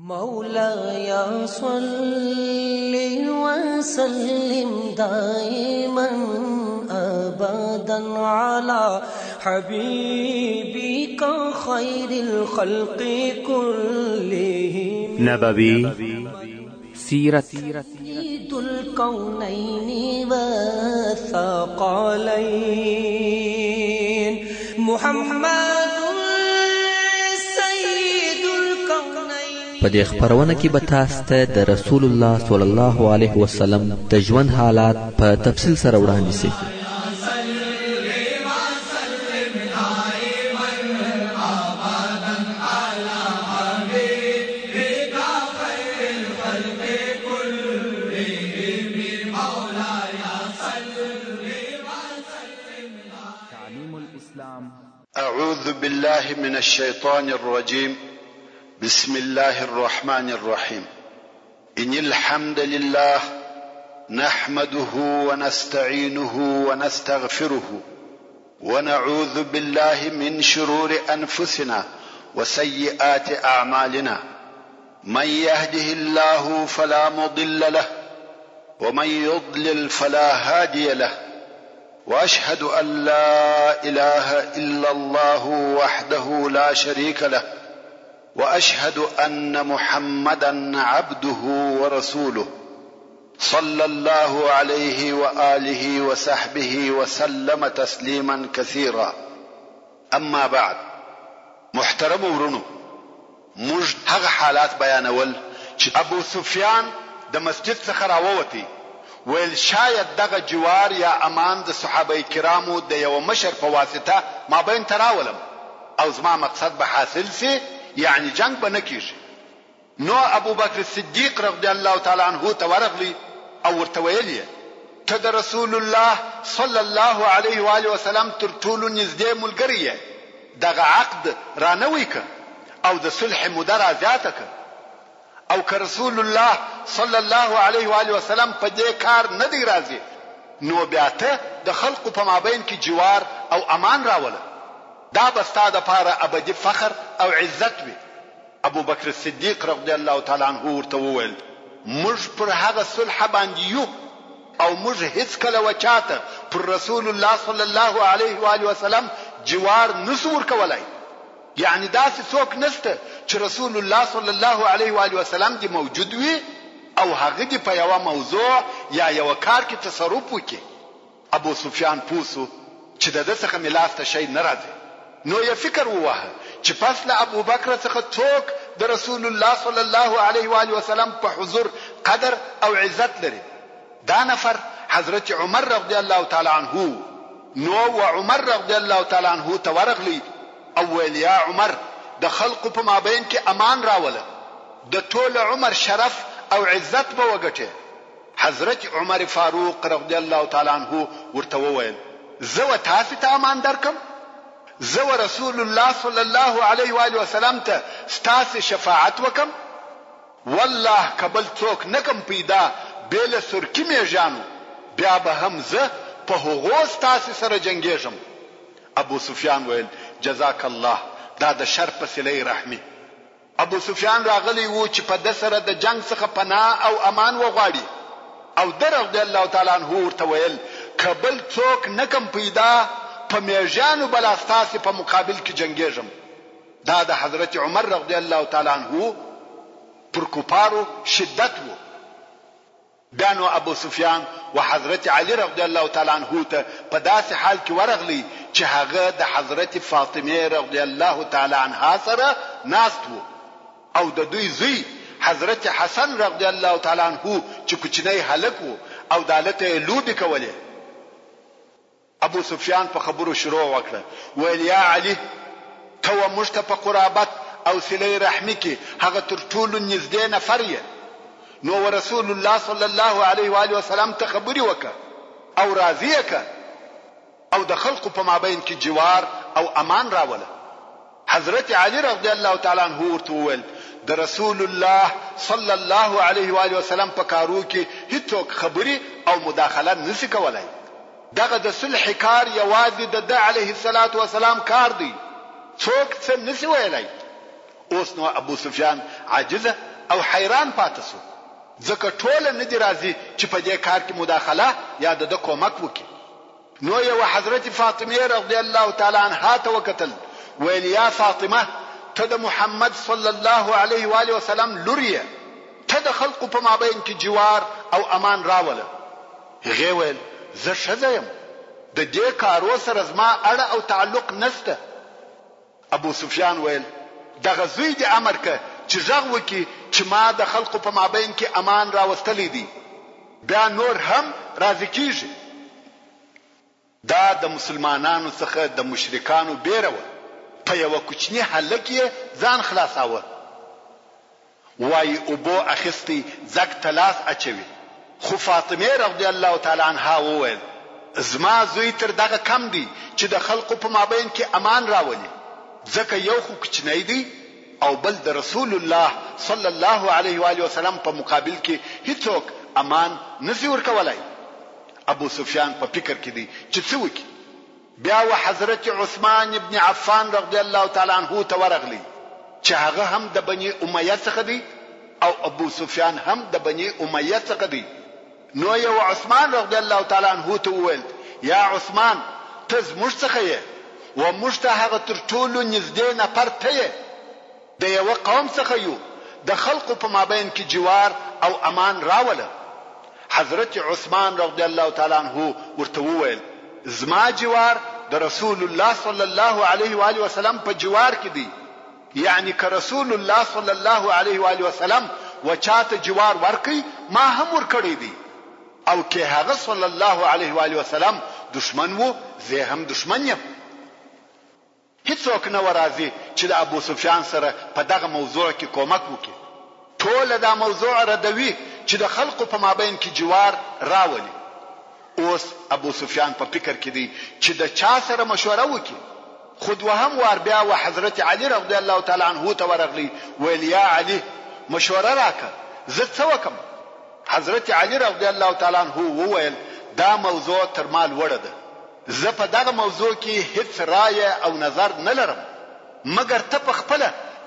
مولاي صل وسلم دائما أبدا على حبيبك خير الخلق كلهم نبوي سيرت سيد الكونين والثقلين محمد په دې خبرونه کې به تاسو ته د رسول الله صلی الله علیه وسلم د ژوند حالات په تفصیل سره وړاندې شي. أعوذ بالله من الشيطان الرجيم. بسم الله الرحمن الرحيم. إن الحمد لله نحمده ونستعينه ونستغفره ونعوذ بالله من شرور أنفسنا وسيئات أعمالنا. من يهده الله فلا مضل له ومن يضلل فلا هادي له. وأشهد أن لا إله إلا الله وحده لا شريك له وأشهد أن محمدا عبده ورسوله صلى الله عليه وآله وصحبه وسلم تسليما كثيرا. أما بعد، محترم ورونو، موږ هغه حالات بیانول چې ابو سفیان د مسجد څخه راووتی، ویل شاید دغه جوار یا امان د صحابه کرامو د یو مشر په واسطه ما بین تراولم او زما مقصد به حاصل سي، یعنی جنگ به نکیږي. نو ابو بکر صدیق رضی الله تعالی عنہ ته ورغلی او ورته ویل ته د رسول الله صلی الله علیه و آله وسلم تر ټولو نږدې ملګری دغه عقد رانوي ک او د صلح موده را زیاته ک، او که رسول الله صلی الله علیه و آله وسلم په دې کار نه دی راضي، نو بیا ته د خلقو په مابین کې جوار او امان راوله. دا بستا د پاره ابدي فخر او عزت وي. ابو بکر صدیق رضی الله تعالی عنہ ورته وویل موږ پر هغه صلح باندې یو او موږ هیڅ کله وچاته پر رسول الله صلی الله علیه و آله وسلم جوار نسور کولای. یعنی داسې څوک نشته چې رسول الله صلی الله علیه و آله وسلم دی موجود وي او هغه دی په یو موضوع یا یو کار کې تصرف وکړي. ابو سفیان پوسو چې د دې څخه ملاسته شي نه راځي. نو یې فکر ووهه چې پس له ابو بکر څخه څوک د رسول الله صلی الله علیه و آله وسلم په حضور قدر او عزت لري. دا نفر حضرت عمر رضی الله تعالی عنہ. نو و عمر رضی الله تعالی عنہ ته ورغلی او ویل یا عمر د خلق په مابین کې امان راوله، د ټول عمر شرف او عزت به وګټي. حضرت عمر فاروق رضی الله تعالی عنہ ورته وویل زه تاسو ته امان درکم، زه رسول الله صلی الله علیه و آله وسلم ته ستاسو شفاعت وکم، والله قبل څوک نکم پیدا بیل سرکی میجانو بیا به هم زه په هغو ستاسو سره جنگیږم. ابو سفیان ویل جزاک الله، دا د شر په صله رحمی. ابو سفیان راغلی وو چې په د سره د جنگ څخه پناه او امان وغواړي او رضی الله تعالی عنہ ورته ویل قبل څوک نکم پیدا په میجانو بلاستاسي په مقابل کې جنگیږم. دا د حضرت عمر رضی الله تعالی عنہ پر کفارو شدت وو. بانو ابو سفیان و حضرت علی رضی الله تعالی عنہ ته په داسې حال کې ورغلی چې هغه د حضرت فاطمه رضی الله تعالی عنها سره ناست وو او د دوی زوی حضرت حسن رضی الله تعالی عنہ چې کوچنی هلک وو او دالته لوبي کوله. ابو سفیان په خبرو شروع وکړه، ویل یا علی تو مشته په قرابت او صله رحمی کې هغه تر ټولو نږدې نفر یې. نو رسول الله صلی الله علیه و آله وسلم ته خبري وکړه او راضی وکړه او د خلقو په مابین کې جوار او امان راوله. حضرت علی رضی الله تعالی عنہ ورته وویل د رسول الله صلی الله علیه و آله وسلم په کارو کې هیڅوک خبري او مداخله نشي کولای. دغه د صلح کار یوازې د علیه الصلاۃ والسلام کار دی، څوک څه نشي ویلای. اوس نو ابو سفیان عاجزه او حیران پاتې شو، ځکه ټوله نه دي راځي چې په دې کار کې مداخله یا د کومک وکړي. نو یو حضرت فاطمه رضی الله تعالی عنها ته وکتل، ویل یا فاطمه ته د محمد صلی الله علیه و آله وسلم لوریه، ته د خلقو په مابین کې جوار او امان راوله. هغه ویل زه ښځه یم، د دې کارو سره زما اړه او تعلق نشته. ابو سفیان ویل دغه زوی دې امر که چې غږ وکړي چې ما د خلقو په مابین کې امان راوستلی دی، بیا نور هم راضي کیږي. دا د مسلمانانو څخه د مشرکانو بیره وه، په یوه کوچني هلک یې ځان خلاصاوه. وایي اوبو اخیستی زګ ته لاس اچوي. خو فاطمه رضی الله تعالی عنها وویل زما زوی تر دغه کم دی چې د خلقو په مابین کې امان راولي، ځکه یو خو کوچنی دی او بل د رسول الله صلی الله علیه و آله وسلم په مقابل کې هیڅوک امان نشي ورکولای. ابو سفیان په فکر کې دی چې څه وکړي. بیا و حضرت عثمان ابن عفان رضی الله تعالی عنه ته ورغلی چې هغه هم د بني امیه څخه دی او ابو سفیان هم د بني امیه څخه دی. نو یو عثمان رضی الله تعالی عنه ته وویل یا عثمان ته زموږ څخه یې و موږ ته هغه تر ټولو نږدې نفر ته یې، د یو قوم څخه یو، د خلقو په مابین کې جوار او امان راوله. حضرت عثمان رضی الله تعالی عنه ورته وویل زما جوار د رسول الله صلی الله علیه و آله وسلم په جوار کې دی، یعنی که رسول الله صلی الله علیه و آله وسلم و چاته جوار ورکي ما هم ورکړی دی، او که هغه صلی الله علیه و آله وسلم دشمن وو زه هم دشمن یم. هیڅوک نه ورازي چې د ابو سفیان سره په دغه موضوع کې کومک وکړي. ټول دا موضوع ردوي چې د خلقو په مابین کې جوار راولي. اوس ابو سفیان په فکر کې دی چې د چا سره مشوره وکړي. خود وهم وار بیا و حضرت علی رضی الله تعالی عنه ته ورغلی، ویل یا علی مشوره راکړه زه څه وکم. حضرت علی رضی الله تعالی عنه وویل دا موضوع تر مال وړه ده، زه په دغه موضوع کې هیڅ رایه او نظر نه لرم، مګر ته په خپل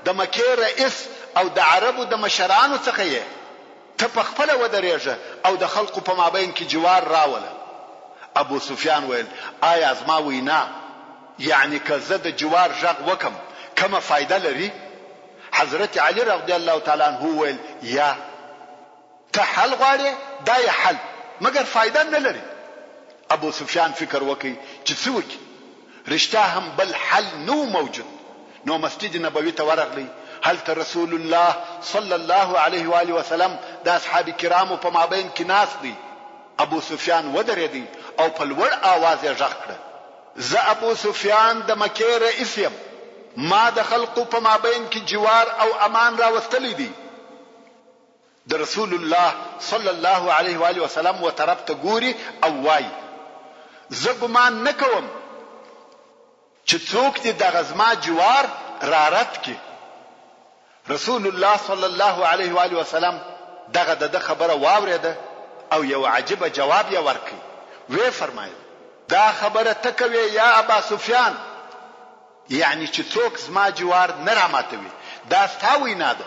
د مکې رئیس او د عربو د مشرانو څخه یې، ته په خپل ودرېږه او د خلقو په مابین کې جوار راوله. ابو سفیان ویل آیا زما وینا یعنی که زه د جوار غږ وکم کومه فایده لري؟ حضرت علی رضی الله تعالی عنه ویل یا ته حل غواړې دا یې حل، مګر فایده نه لري. ابو سفیان فکر وکړي چې څه وکړي. رښتیا هم بل حل نو موجود. نو مسجد نبوي ته ورغلی. هلته رسول الله صلی الله علیه و آله وسلم د اصحاب کرامو په مابین کې ناس دی. ابو سفیان ودرېدی او په لوړ आवाज یې غږ کړ زه ابو سفیان د مکې رئیس یم، ما د خلقو په مابین کې جوار او امان راوستلی دی. د رسول الله صلی الله علیه و آله وسلم و طرف ته ګوري او وای زه ګمان نه کوم چې څوک دې دغه زما جوار را رد کړي. رسول الله صلی الله علیه و آله وسلم دغه د خبره واورېده او یو عجیب جواب یې ورکړ. وی فرمایل دا خبره تکوي یا ابا سفیان، یعنی چې څوک زما جوار نه راماتوي دا ستا وینا ده،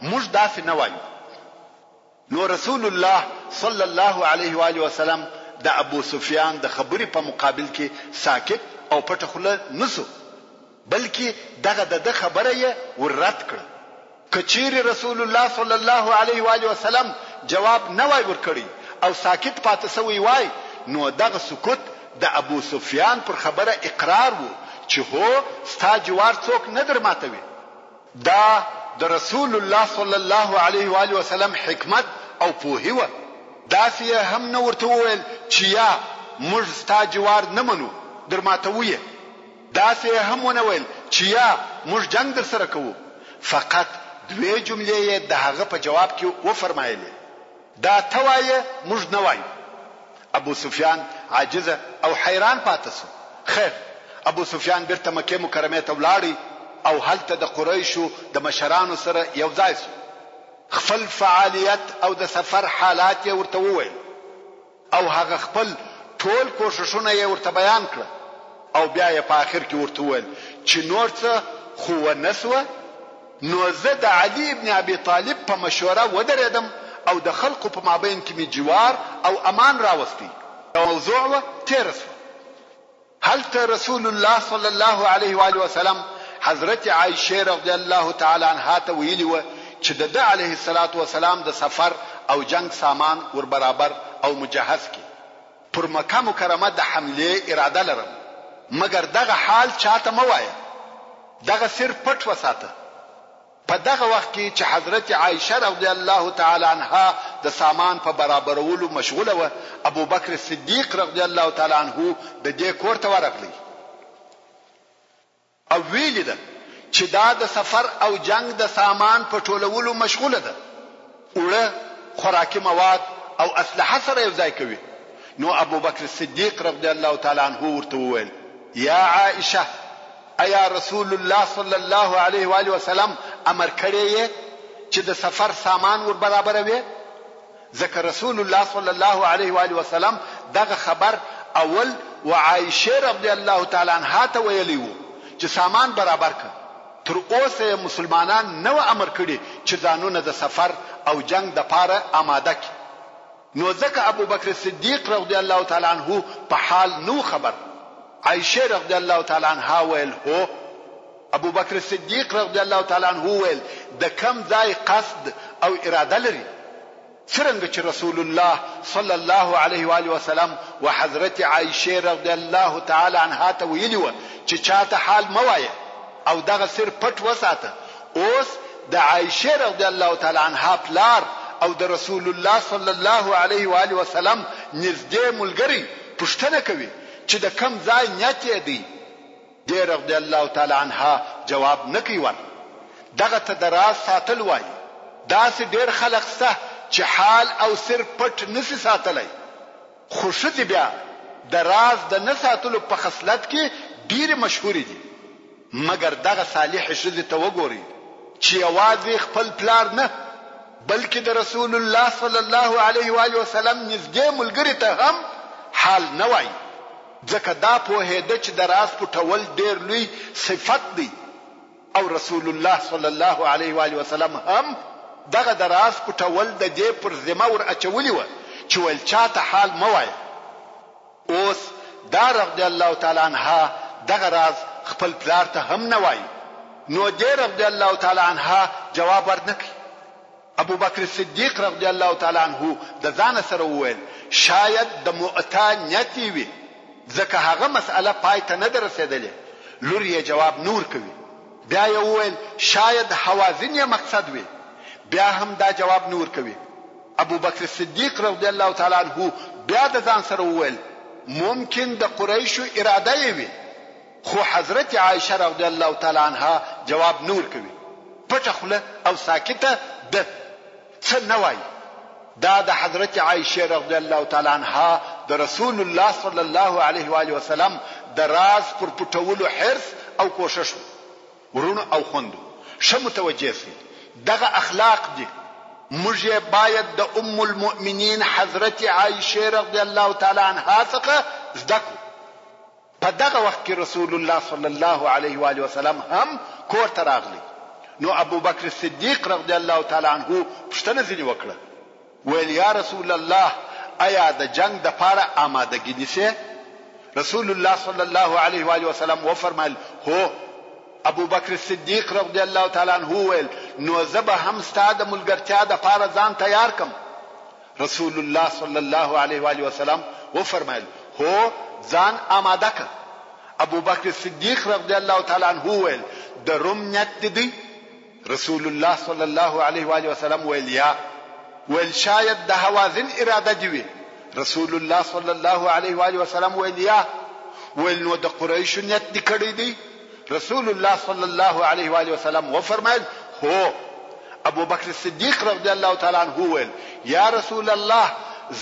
موږ داسې نه وایو. نو رسول الله صلی الله علیه و آله وسلم د ابو سفیان د خبرې په مقابل کې ساکت او پټه خوله نسو، بلکې دغه د خبره یې وررد کړ. کچيري رسول الله صلی الله علیه و آله وسلم جواب نه وای ورکړي او ساکت پاتې سوی وای، نو دغه سکوت د ابو سفیان پر خبره اقرار وو چې هو ستا جوار څوک نه در ماتوي. دا د رسول الله صلی الله علیه و آله وسلم حکمت او پوهی و. داسې هم نه ورته وویل چې یا موږ ستا جوار نه منو در ماتوي، داسې هم ونه ویل چې یا موږ جنگ در سره کوو. فقط دوی جملې د هغه په جواب کې و فرمایلې دا توایه موږ نه وایو. ابو سفیان عاجزه او حیران پاتې شو. خیر ابو سفیان بیرته مکه مکرمه ته ولاړی او هلته د قریشو د مشرانو سره یو ځای شو. خپل فعالیت او د سفر حالات یې ورته وویل او هغه خپل ټول کوششونه یې ورته بیان کړ او بیا یې په آخر کې ورته وویل چې نور څه خو ونسوه نو زه د علي ابن ابي طالب په مشوره ودرېدم او د خلقو په مابین کې می جوار او امان راوستی. موضوع تیر شو. هلته رسول الله صلی الله علیه و آله وسلم حضرت عائشه رضی الله تعالی عنها ته ویلی و چې د علیه الصلاة والسلام د سفر او جنگ سامان ور برابر او مجهز کی. پر مکه مکرمه د حمله اراده لرم، مګر دغه حال چاته مو وایه، دغه سر پټ وساته. په دغه وخت کې چې حضرت عائشه رضی الله تعالی عنها د سامان په برابرولو مشغوله و، ابو بکر صدیق رضی الله تعالی عنه د دې کور ته ورغلی او ویلی ده چې دا د سفر او جنگ د سامان په ټولولو مشغوله ده، اوړه، خوراکي مواد او اسلحه سره یو ځای کوي. نو ابو بکر صدیق رضی الله تعالی عنه ورته وویل: یا عائشه، ایا رسول الله صلی الله علیه و آله وسلم امر کړی چې د سفر سامان ور برابروي؟ ځکه رسول الله صلی الله علیه و آله وسلم دغه خبر اول و عائشه رضی الله تعالی عنها ته ویلی وو چې سامان برابر کړه. تر اوسه مسلمانان نو امر کړی چې ځانونه د سفر او جنگ د پاره آماده کړي. نو ځکه ابو بکر صدیق رضی الله تعالی عنه په حال نو خبر. عائشه رضی الله تعالی عنها ویل: هو. ابو بکر صدیق رضی الله تعالی عنه ویل: د کم ځای قصد او اراده لري؟ څنګه چې رسول الله صلی الله علیه و آله وسلم و حضرت عائشه رضی الله تعالی عنها ته ویلی و چې چاته حال موایه او دغه سر پټ وساته. اوس د عائشه رضی الله تعالی عنها پلار او د رسول الله صلی الله علیه و آله وسلم نږدې ملګری پوښتنه کوي چې د کم ځای نیت دی. د رضی الله تعالی عنها جواب نکوي ور. دغه ته دراز ساتل وای. داسې ډیر خلک سه چې حال او سر پټ نسی ساتلای، خو شته بیا د راز د نساتلو په خصلت کې ډیر مشهور دي. مګر دغه صالح شذ ته وګوري چې یوازې خپل پلار نه بلکې د رسول الله صلی الله علیه و آله وسلم نږدې ملګری ته هم حال نه وای. ځکه دا په هده چې د راز پټول ډیر لوی صفت دی او رسول الله صلی الله علیه و آله وسلم هم دغه د راز پټول د دې پر ذمه ور اچولی و چې ول چاته حال موای. اوس دا رضی الله تعالی عنها دغه راز خپل پلار ته هم نه وای. نو دې رضی الله تعالی عنها جواب ورنکړ. ابو بکر صدیق رضی الله تعالی عنه د ځان سره وویل: شاید د مؤتا نیتی وي، ځکه هغه مسأله پای ته نه رسیدلې. لور یې جواب نور کوي. بیا یې وویل: شاید حوازن یې مقصد وي، بیا هم دا جواب نور کوي. ابو بکر صدیق رضی الله تعالی عنه بیا د ځان سره وویل: ممکن د قریشو اراده یې وي. خو حضرت عائشه رضی الله تعالی عنها جواب نور کوي، پټه خوله او ساکته ده، څه نه وایي. دا د حضرت عائشه رضی الله تعالی عنها د رسول الله صلی الله علیه و آله وسلم د راز پر پټولو حرص او کوشش ورونو او خوندو شه متوجه سي. دغه اخلاق دي موږ باید د ام المؤمنین حضرت عائشه رضی الله تعالی عنها څخه زده کړو. په دغه وخت کې رسول الله صلی الله علیه و آله وسلم هم کور ته راغلی. نو ابو بکر صدیق رضی الله تعالی عنه پوښتنه ځنی وکړه، ویل: یا رسول الله، آیا د جنگ د پاره آمادګی نیسه؟ رسول الله صلی الله علیه و آله وسلم و فرمایل: هو. ابو بکر صدیق رضی الله تعالی عنه ویل: نو زه به هم ستاسو د ملګرتیا د پاره ځان تیار کم. رسول الله صلی الله علیه و آله وسلم و فرمایل: هو، ځان آماده ک. ابو بکر صدیق رضی الله تعالی عنه ویل: د روم نیت دی؟ رسول الله صلی الله علیه و آله وسلم ویل: یا. ویل: شاید د حوازن اراده دی؟ رسول الله صلی الله علیه و آله وسلم ویل: یا. ویل: نو د قریش نیت دی کړی دی؟ رسول الله صلی الله علیه و آله وسلم و فرمایل: هو. ابو بکر صدیق رضی الله تعالی عنه ویل: یا رسول الله،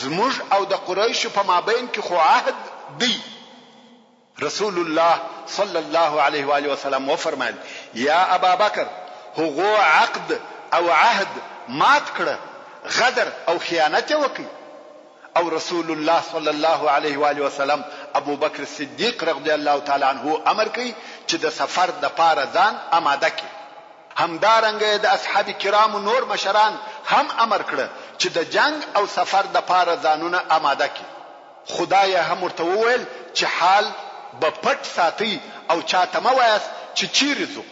زموږ او د قریش په مابین کې خو عهد دی. رسول الله صلی الله علیه و آله وسلم و فرمایل: یا ابا بکر، هغه عقد او عهد مات کړه، غدر او خیانت وکړي. او رسول الله صلی الله علیه و آله وسلم ابو بکر صدیق رضی الله تعالی عنه امر کوي چې د سفر د پاره ځان آماده کړي. همدارنګه د اصحاب کرامو نور مشران هم امر کړ چې د جنگ او سفر د پاره ځانونه آماده کړي. خدای هم ورته وویل چې حال به پټ ساتي او چاته مو وایاست چې چیرې ځو.